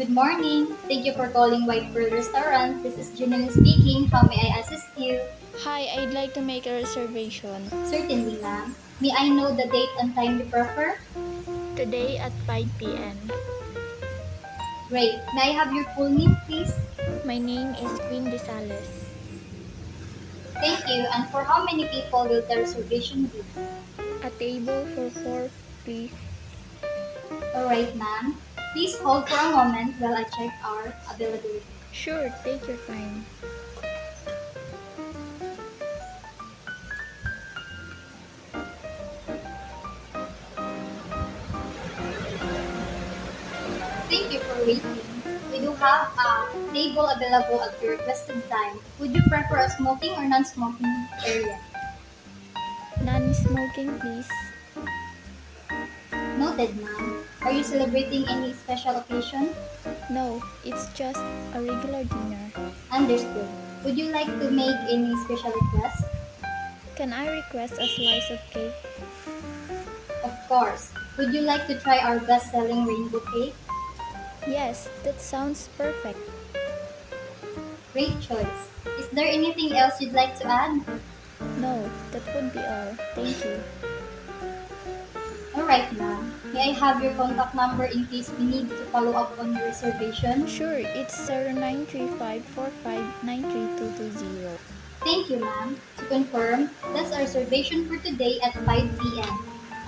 Good morning. Thank you for calling White Pearl Restaurant. This is Janine speaking. How may I assist you? Hi, I'd like to make a reservation. Certainly, ma'am. May I know the date and time you prefer? Today at 5 p.m. Great. May I have your full name, please? My name is Queen Desales. Thank you. And for how many people will the reservation be? A table for four, please. All right, ma'am. Please hold for a moment while I check our availability. Sure, take your time. Thank you for waiting. We do have a table available at your requested time. Would you prefer a smoking or non-smoking area? Non-smoking, please. Noted, ma'am. Are you celebrating any special occasion? No, it's just a regular dinner. Understood. Would you like to make any special request? Can I request a slice of cake? Of course. Would you like to try our best-selling rainbow cake? Yes, that sounds perfect. Great choice. Is there anything else you'd like to add? No, that would be all. Thank you. Alright, ma'am. May I have your contact number in case we need to follow up on your reservation? Sure, it's 093545932220. Thank you, ma'am. To confirm, that's our reservation for today at 5 p.m.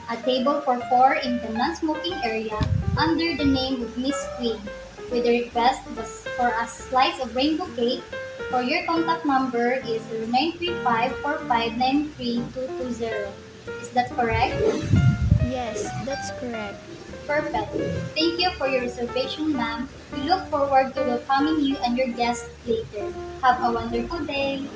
A table for four in the non-smoking area under the name of Miss Queen. With the request was for a slice of rainbow cake. For your contact number is 093545932220. Is that correct? Yes, that's correct. Perfect. Thank you for your reservation, ma'am. We look forward to welcoming you and your guests later. Have a wonderful day.